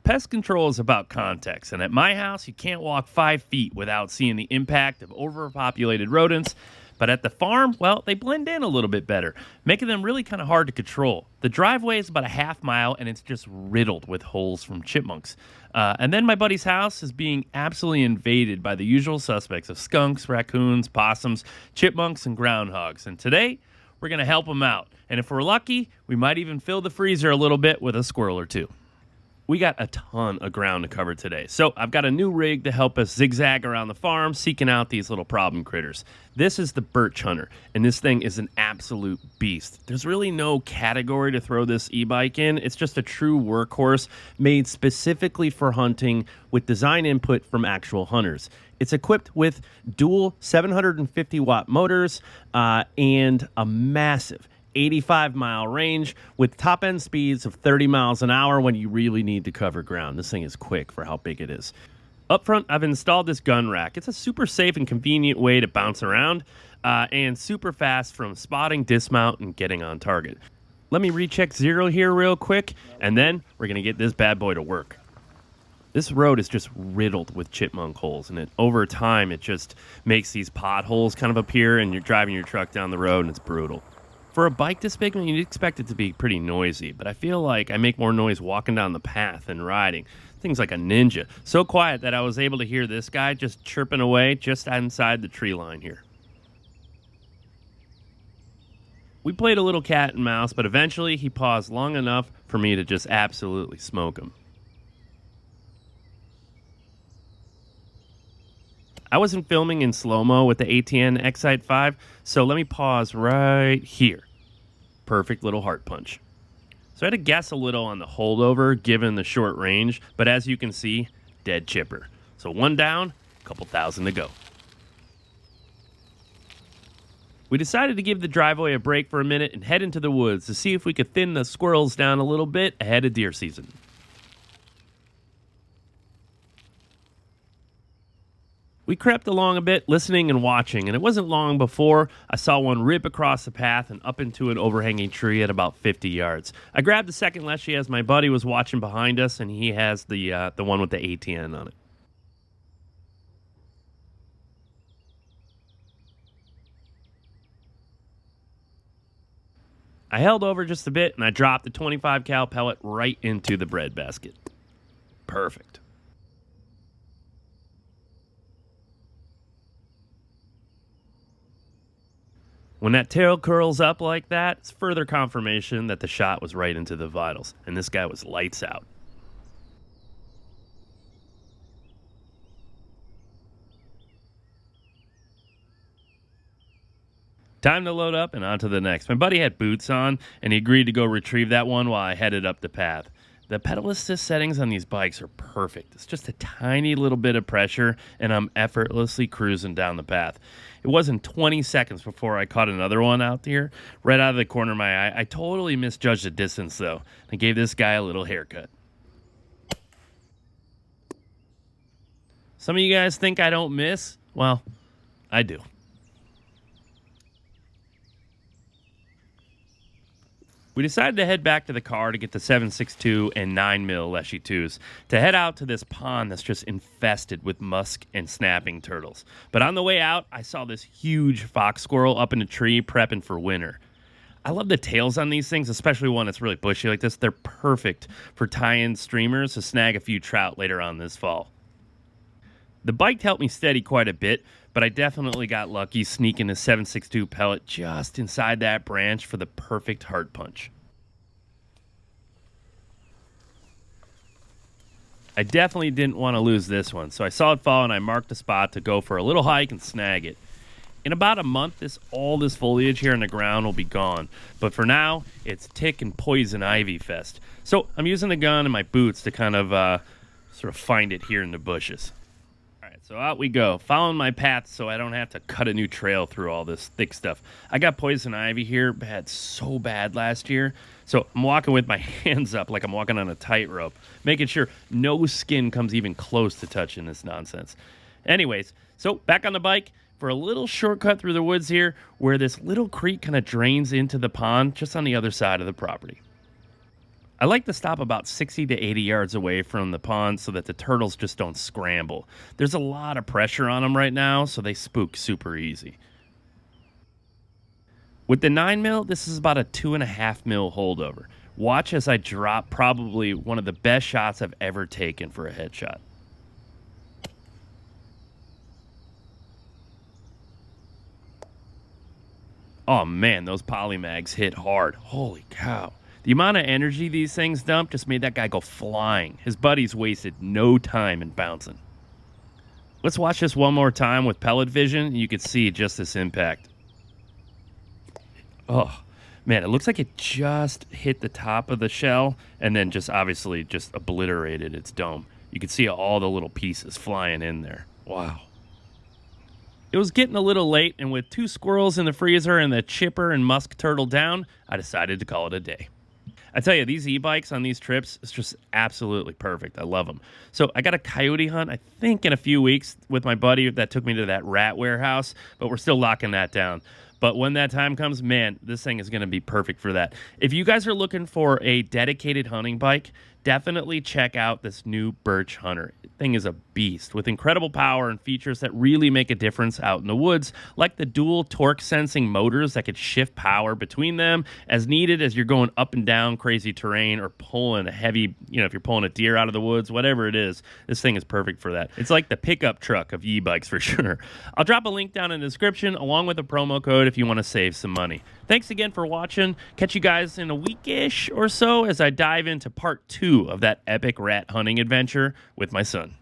Pest control is about context, and at my house, you can't walk 5 feet without seeing the impact of overpopulated rodents. But at the farm, well, they blend in a little bit better, making them really kind of hard to control. The driveway is about a half mile, and it's just riddled with holes from chipmunks. And then my buddy's house is being absolutely invaded by the usual suspects of skunks, raccoons, possums, chipmunks, and groundhogs. And today, we're going to help them out. And if we're lucky, we might even fill the freezer a little bit with a squirrel or two. We got a ton of ground to cover today, so I've got a new rig to help us zigzag around the farm, seeking out these little problem critters. This is the Birch Hunter, and this thing is an absolute beast. There's really no category to throw this e-bike in. It's just a true workhorse made specifically for hunting with design input from actual hunters. It's equipped with dual 750-watt motors and a massive 85-mile range with top-end speeds of 30 miles an hour when you really need to cover ground. This thing is quick for how big it is. Up front, I've installed this gun rack. It's a super safe and convenient way to bounce around and super fast from spotting, dismount, and getting on target. Let me recheck zero here real quick, and then we're going to get this bad boy to work. This road is just riddled with chipmunk holes, and over time, it just makes these potholes kind of appear, and you're driving your truck down the road, and it's brutal. For a bike this big, you'd expect it to be pretty noisy, but I feel like I make more noise walking down the path than riding. Things like a ninja. So quiet that I was able to hear this guy just chirping away just inside the tree line here. We played a little cat and mouse, but eventually he paused long enough for me to just absolutely smoke him. I wasn't filming in slow-mo with the ATN Excite 5, so let me pause right here. Perfect little heart punch. So I had to guess a little on the holdover given the short range, but as you can see, dead chipper. So one down, a couple thousand to go. We decided to give the driveway a break for a minute and head into the woods to see if we could thin the squirrels down a little bit ahead of deer season. We crept along a bit, listening and watching, and it wasn't long before I saw one rip across the path and up into an overhanging tree at about 50 yards. I grabbed the second Leshiy as my buddy was watching behind us, and he has the one with the ATN on it. I held over just a bit, and I dropped the 25 cal pellet right into the bread basket. Perfect. When that tail curls up like that, it's further confirmation that the shot was right into the vitals, and this guy was lights out. Time to load up and on to the next. My buddy had boots on, and he agreed to go retrieve that one while I headed up the path. The pedal assist settings on these bikes are perfect. It's just a tiny little bit of pressure, and I'm effortlessly cruising down the path. It wasn't 20 seconds before I caught another one out there, right out of the corner of my eye. I totally misjudged the distance, though. I gave this guy a little haircut. Some of you guys think I don't miss? Well, I do. We decided to head back to the car to get the 7.62 and 9mm Leshiy 2s to head out to this pond that's just infested with musk and snapping turtles. But on the way out, I saw this huge fox squirrel up in a tree prepping for winter. I love the tails on these things, especially one that's really bushy like this. They're perfect for tie-in streamers to snag a few trout later on this fall. The bike helped me steady quite a bit, but I definitely got lucky sneaking a 7.62 pellet just inside that branch for the perfect heart punch. I definitely didn't want to lose this one, so I saw it fall and I marked a spot to go for a little hike and snag it. In about a month, all this foliage here on the ground will be gone, but for now, it's tick and poison ivy fest. So I'm using the gun and my boots to kind of sort of find it here in the bushes. So out we go, following my path so I don't have to cut a new trail through all this thick stuff. I got poison ivy here, bad, so bad last year. So I'm walking with my hands up like I'm walking on a tightrope, making sure no skin comes even close to touching this nonsense. Anyways, so back on the bike for a little shortcut through the woods here where this little creek kind of drains into the pond just on the other side of the property. I like to stop about 60 to 80 yards away from the pond so that the turtles just don't scramble. There's a lot of pressure on them right now, so they spook super easy. With the 9 mil, this is about a 2.5 mil holdover. Watch as I drop probably one of the best shots I've ever taken for a headshot. Oh man, those polymags hit hard. Holy cow. The amount of energy these things dump just made that guy go flying. His buddies wasted no time in bouncing. Let's watch this one more time with pellet vision, and you can see just this impact. Oh, man, it looks like it just hit the top of the shell and then just obviously just obliterated its dome. You can see all the little pieces flying in there. Wow. It was getting a little late, and with 2 squirrels in the freezer and the chipper and musk turtle down, I decided to call it a day. I tell you, these e-bikes on these trips is just absolutely perfect. I love them. So I got a coyote hunt, I think, in a few weeks with my buddy that took me to that rat warehouse, but we're still locking that down. But when that time comes, man, this thing is going to be perfect for that. If you guys are looking for a dedicated hunting bike, definitely check out this new Birch Hunter. The thing is a beast with incredible power and features that really make a difference out in the woods, like the dual torque sensing motors that could shift power between them as needed as you're going up and down crazy terrain or pulling a heavy, if you're pulling a deer out of the woods, whatever it is, this thing is perfect for that. It's like the pickup truck of e-bikes for sure. I'll drop a link down in the description along with a promo code if you want to save some money. Thanks again for watching. Catch you guys in a weekish or so as I dive into part 2 of that epic rat hunting adventure with my son.